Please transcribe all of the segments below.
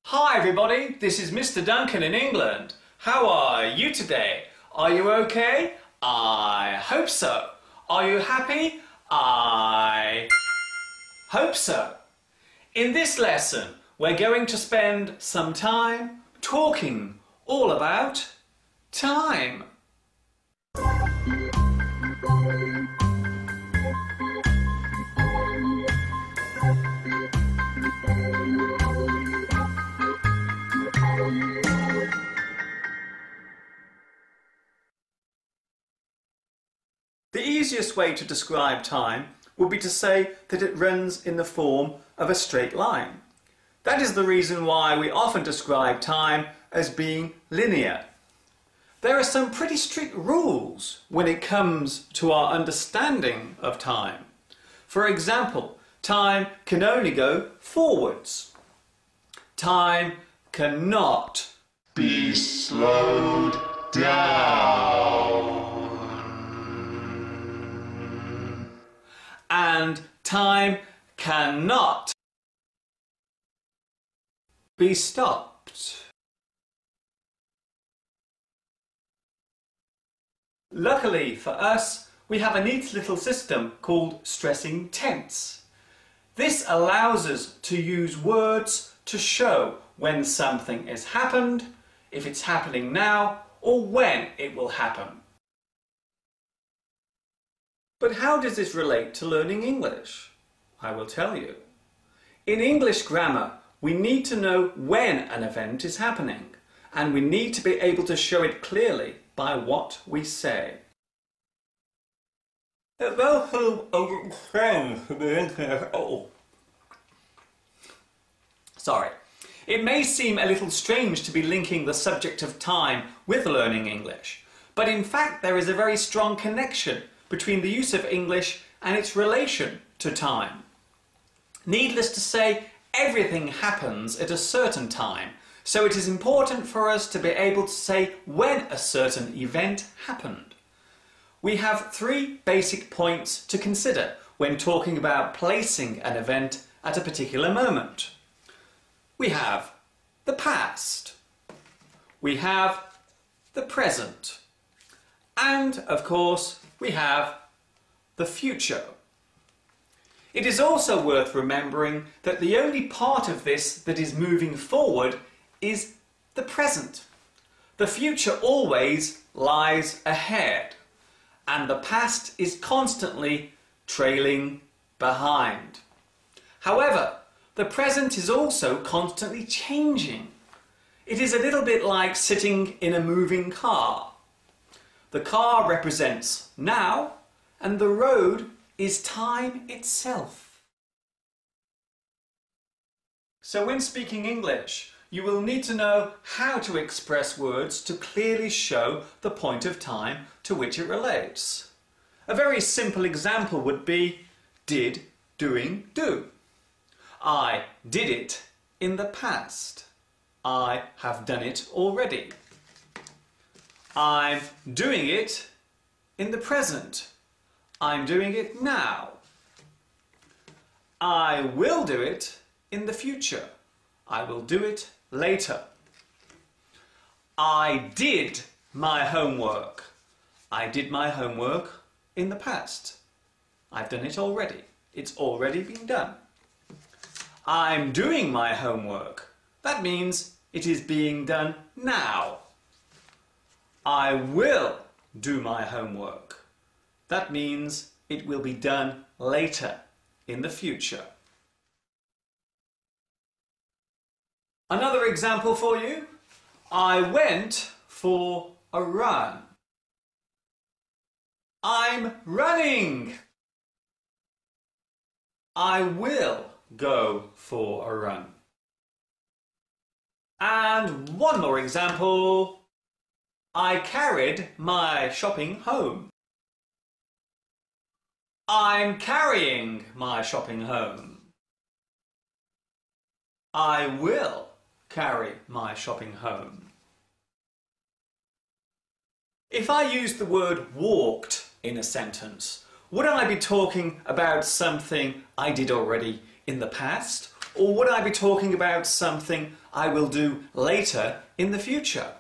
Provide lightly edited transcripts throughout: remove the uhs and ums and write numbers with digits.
Hi everybody, this is Mr. Duncan in England. How are you today? Are you okay? I hope so. Are you happy? I hope so. In this lesson, we're going to spend some time talking all about time. The easiest way to describe time would be to say that it runs in the form of a straight line. That is the reason why we often describe time as being linear. There are some pretty strict rules when it comes to our understanding of time. For example, time can only go forwards. Time cannot be slowed down. And time cannot be stopped. Luckily for us, we have a neat little system called stressing tense. This allows us to use words to show when something has happened, if it's happening now, or when it will happen. But how does this relate to learning English? I will tell you. In English grammar, we need to know when an event is happening, and we need to be able to show it clearly by what we say. Sorry. It may seem a little strange to be linking the subject of time with learning English, but in fact there is a very strong connection between the use of English and its relation to time. Needless to say, everything happens at a certain time, so it is important for us to be able to say when a certain event happened. We have three basic points to consider when talking about placing an event at a particular moment. We have the past, we have the present, and of course we have the future. It is also worth remembering that the only part of this that is moving forward is the present. The future always lies ahead, and the past is constantly trailing behind. However, the present is also constantly changing. It is a little bit like sitting in a moving car. The car represents now, and the road is time itself. So when speaking English, you will need to know how to express words to clearly show the point of time to which it relates. A very simple example would be did, doing, do. I did it in the past. I have done it already. I'm doing it in the present. I'm doing it now. I will do it in the future. I will do it later. I did my homework. I did my homework in the past. I've done it already. It's already been done. I'm doing my homework. That means it is being done now. I will do my homework. That means it will be done later, in the future. Another example for you. I went for a run. I'm running. I will go for a run. And one more example. I carried my shopping home. I'm carrying my shopping home. I will carry my shopping home. If I used the word walked in a sentence, would I be talking about something I did already in the past, or would I be talking about something I will do later in the future?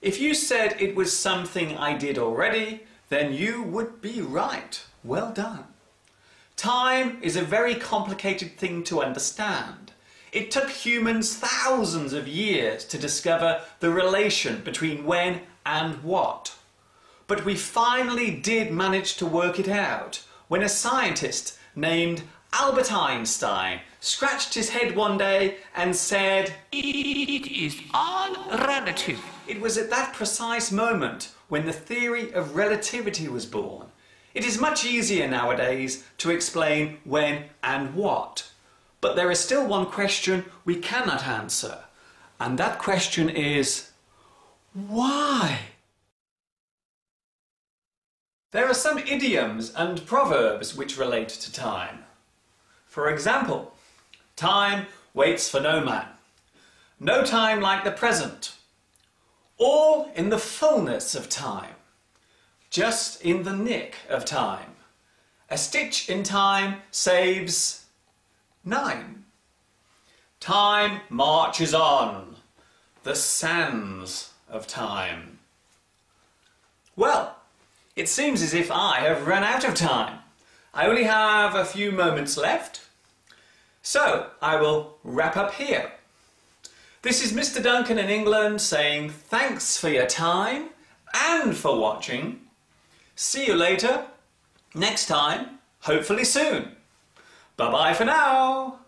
If you said it was something I did already, then you would be right. Well done. Time is a very complicated thing to understand. It took humans thousands of years to discover the relation between when and what. But we finally did manage to work it out when a scientist named Albert Einstein scratched his head one day and said, "It is all relative." It was at that precise moment when the theory of relativity was born. It is much easier nowadays to explain when and what. But there is still one question we cannot answer, and that question is, why? There are some idioms and proverbs which relate to time. For example, time waits for no man. No time like the present. All in the fullness of time. Just in the nick of time. A stitch in time saves 9. Time marches on. The sands of time. Well, it seems as if I have run out of time. I only have a few moments left, so I will wrap up here. This is Mr. Duncan in England saying thanks for your time and for watching. See you later, next time, hopefully soon. Bye-bye for now.